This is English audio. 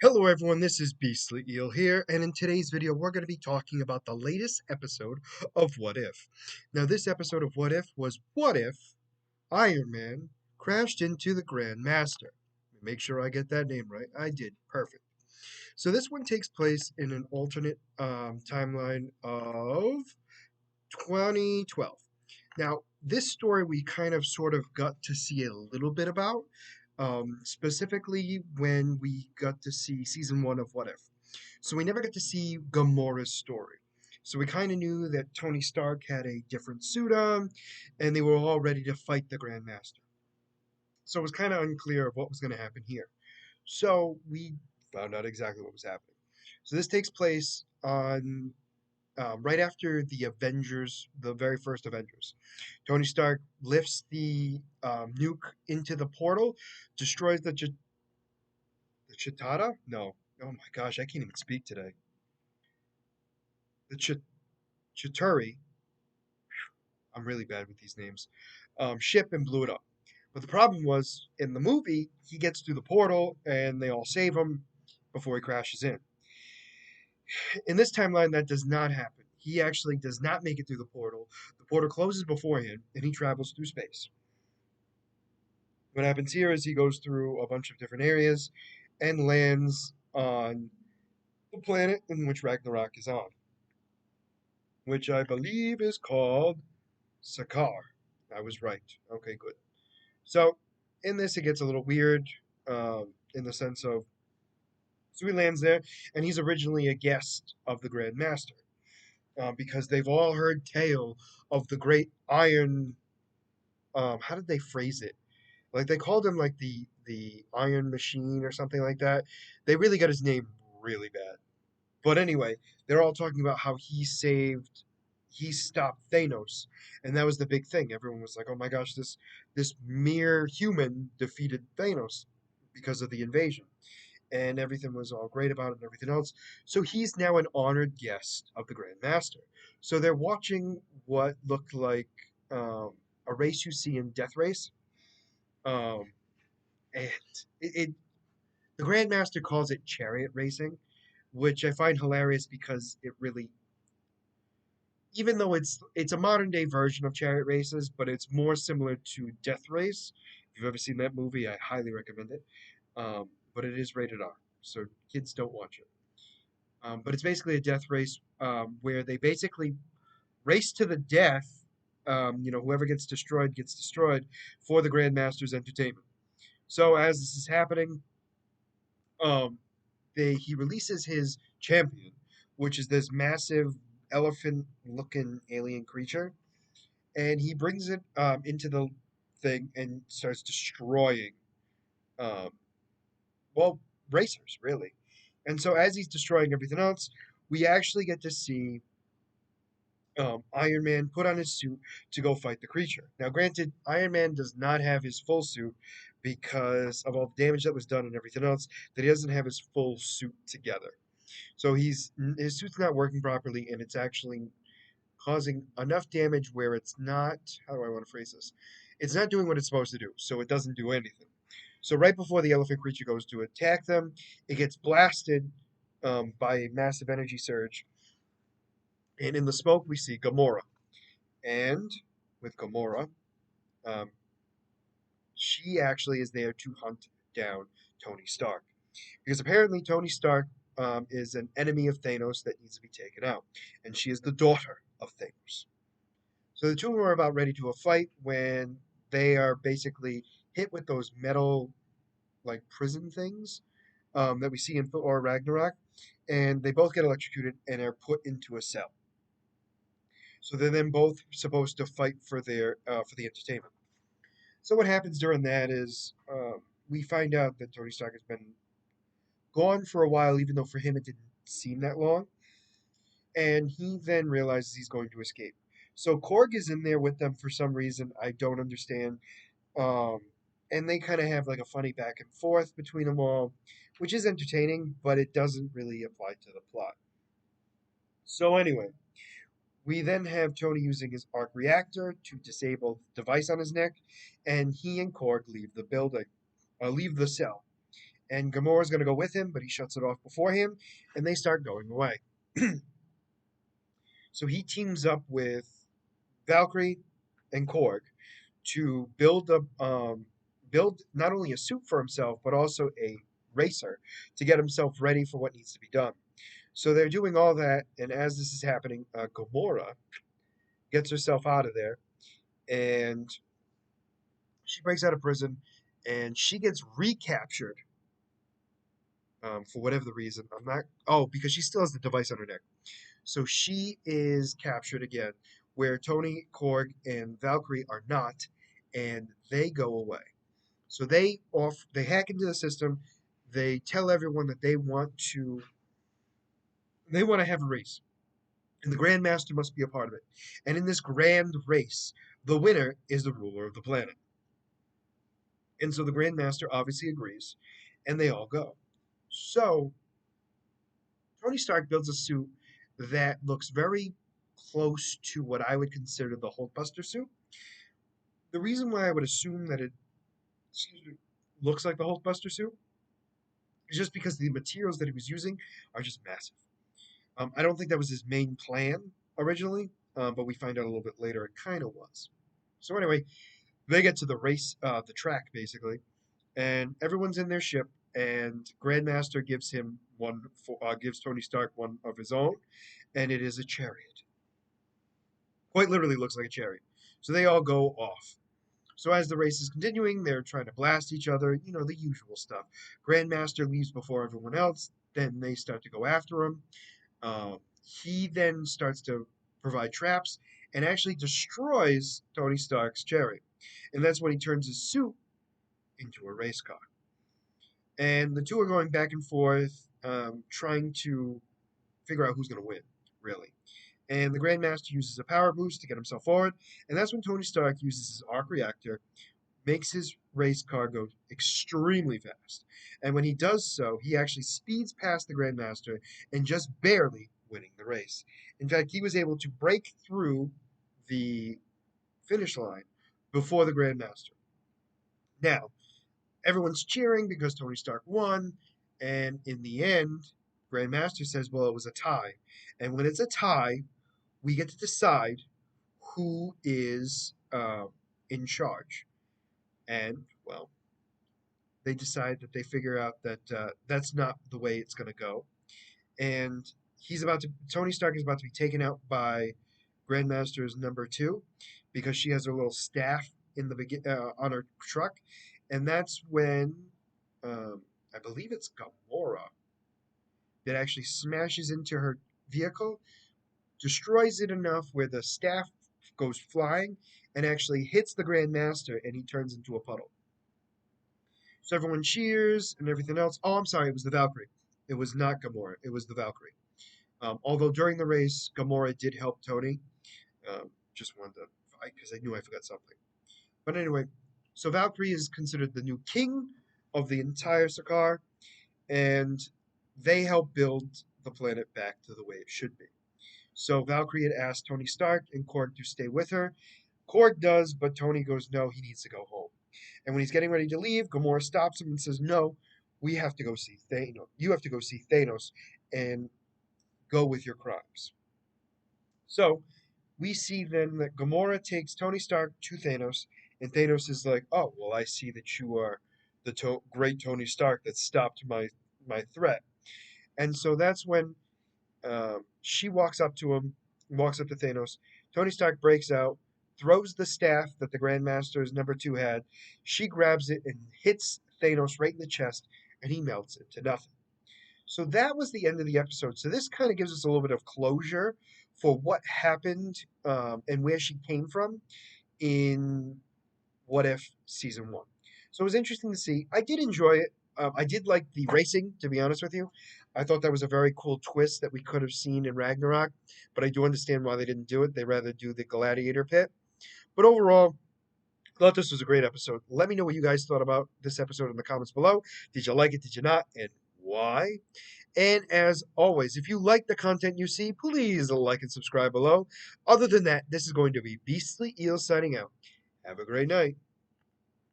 Hello everyone, this is Beastly Eel here, and in today's video we're going to be talking about the latest episode of What If. Now this episode of What If was what if Iron Man crashed into the Grandmaster. Make sure I get that name right. I did. Perfect. So this one takes place in an alternate timeline of 2012. Now, this story we kind of sort of got to see a little bit about, specifically when we got to see season one of What If. So we never got to see Gamora's story. So we kind of knew that Tony Stark had a different suit on, and they were all ready to fight the Grandmaster. So it was kind of unclear of what was going to happen here. So we found out exactly what was happening. So this takes place on right after the Avengers, the very first Avengers. Tony Stark lifts the nuke into the portal, destroys the Chitata? No. Oh my gosh, I can't even speak today. The Chituri. I'm really bad with these names. Ship and blew it up. But the problem was, in the movie, he gets through the portal and they all save him before he crashes in. In this timeline, that does not happen. He actually does not make it through the portal. The portal closes beforehand and he travels through space. What happens here is he goes through a bunch of different areas and lands on the planet in which Ragnarok is on, which I believe is called Sakaar. I was right. Okay, good. So, in this, it gets a little weird in the sense of so he lands there, and he's originally a guest of the Grand Master because they've all heard tale of the great Iron. How did they phrase it? Like they called him like the Iron Machine or something like that. They really got his name really bad. But anyway, they're all talking about how he stopped Thanos, and that was the big thing. Everyone was like, "Oh my gosh, this mere human defeated Thanos because of the invasion." And everything was all great about it and everything else. So he's now an honored guest of the Grand Master. So they're watching what looked like a race you see in Death Race. Um, and it the Grandmaster calls it chariot racing, which I find hilarious because it really, even though it's a modern day version of chariot races, but it's more similar to Death Race. If you've ever seen that movie, I highly recommend it. But it is rated R, so kids don't watch it. But it's basically a death race where they basically race to the death. Whoever gets destroyed for the Grandmaster's entertainment. So as this is happening, um, he releases his champion, which is this massive elephant-looking alien creature, and he brings it into the thing and starts destroying, um, well, racers really. And so as he's destroying everything else, we actually get to see Iron Man put on his suit to go fight the creature. Now, granted, Iron Man does not have his full suit because of all the damage that was done and everything else, that he doesn't have his full suit together. So his suit's not working properly, and it's actually causing enough damage where it's not. How do I want to phrase this? It's not doing what it's supposed to do, so it doesn't do anything. So right before the elephant creature goes to attack them, it gets blasted by a massive energy surge, and in the smoke we see Gamora. And with Gamora, um, she actually is there to hunt down Tony Stark because apparently Tony Stark is an enemy of Thanos that needs to be taken out, and she is the daughter of Thanos. So the two of them are about ready to a fight when they are basically hit with those metal like prison things that we see in Thor Ragnarok, and they both get electrocuted and are put into a cell. So they're then both supposed to fight for the entertainment. So what happens during that is we find out that Tony Stark has been gone for a while, even though for him it didn't seem that long. And he then realizes he's going to escape. So Korg is in there with them for some reason I don't understand. Um, and they kind of have like a funny back and forth between them all, which is entertaining, but it doesn't really apply to the plot. So anyway, we then have Tony using his arc reactor to disable the device on his neck, and he and Korg leave the building, leave the cell. and Gamora's going to go with him, but he shuts it off before him, and they start going away. So he teams up with Valkyrie and Korg to build not only a suit for himself, but also a racer to get himself ready for what needs to be done. So they're doing all that, and as this is happening, Gamora gets herself out of there, and she breaks out of prison, and she gets recaptured for whatever the reason. I'm not. Oh, because she still has the device on her neck. So she is captured again, where Tony, Korg, and Valkyrie are not, and they go away. So they hack into the system. They tell everyone that they want to have a race, and the Grandmaster must be a part of it. And in this grand race, the winner is the ruler of the planet. And so the Grandmaster obviously agrees, and they all go. So Tony Stark builds a suit that looks very close to what I would consider the Hulkbuster suit. The reason why I would assume that it looks like the Hulkbuster suit is just because the materials that he was using are just massive. I don't think that was his main plan originally, but we find out a little bit later it kind of was. So anyway, they get to the race, the track basically, and everyone's in their ship, and Grandmaster gives Tony Stark one of his own, and it is a chariot. Quite literally looks like a chariot. So they all go off. So as the race is continuing, they're trying to blast each other, the usual stuff. Grandmaster leaves before everyone else, then they start to go after him. He then starts to provide traps and actually destroys Tony Stark's chariot. And that's when he turns his suit into a race car. And the two are going back and forth, trying to figure out who's going to win, really. And the Grandmaster uses a power boost to get himself forward, and that's when Tony Stark uses his arc reactor, makes his race car go extremely fast. And when he does so, he actually speeds past the Grandmaster and just barely winning the race. In fact, he was able to break through the finish line before the Grandmaster. Now, everyone's cheering because Tony Stark won, and in the end, Grandmaster says, well, it was a tie. And when it's a tie, we get to decide who is in charge. And, well, they decide that they figure out that that's not the way it's going to go. And Tony Stark is about to be taken out by Grandmaster's number two because she has her little staff on her truck. And that's when I believe it's Gamora that actually smashes into her vehicle, destroys it enough where the staff goes flying and actually hits the Grandmaster, and he turns into a puddle. So everyone cheers and everything else. Oh, I'm sorry, it was the Valkyrie. It was not Gamora. It was the Valkyrie. Although during the race, Gamora did help Tony. Just wanted to fight because I knew I forgot something. But anyway, so Valkyrie is considered the new king of the entire Sakaar, and they help build the planet back to the way it should be. So Valkyrie had asked Tony Stark and Korg to stay with her. Korg does, but Tony goes, no, he needs to go home. And when he's getting ready to leave, Gamora stops him and says, no, we have to go see Thanos. You have to go see Thanos and go with your crimes. So we see then that Gamora takes Tony Stark to Thanos, and Thanos is like, oh, well, I see that you are the great Tony Stark that stopped my threat. And so that's when she walks up to him, walks up to Thanos. Tony Stark breaks out, throws the staff that the Grandmaster's number two had. She grabs it and hits Thanos right in the chest, and he melts it to nothing. So that was the end of the episode. So this kind of gives us a little bit of closure for what happened and where she came from in What If Season 1. So it was interesting to see. I did enjoy it. I did like the racing, to be honest with you. I thought that was a very cool twist that we could have seen in Ragnarok, but I do understand why they didn't do it. They rather do the gladiator pit. But overall, I thought this was a great episode. Let me know what you guys thought about this episode in the comments below. Did you like it? Did you not? And why? And as always, if you like the content you see, please like and subscribe below. Other than that, this is going to be Beastly Eel signing out. Have a great night.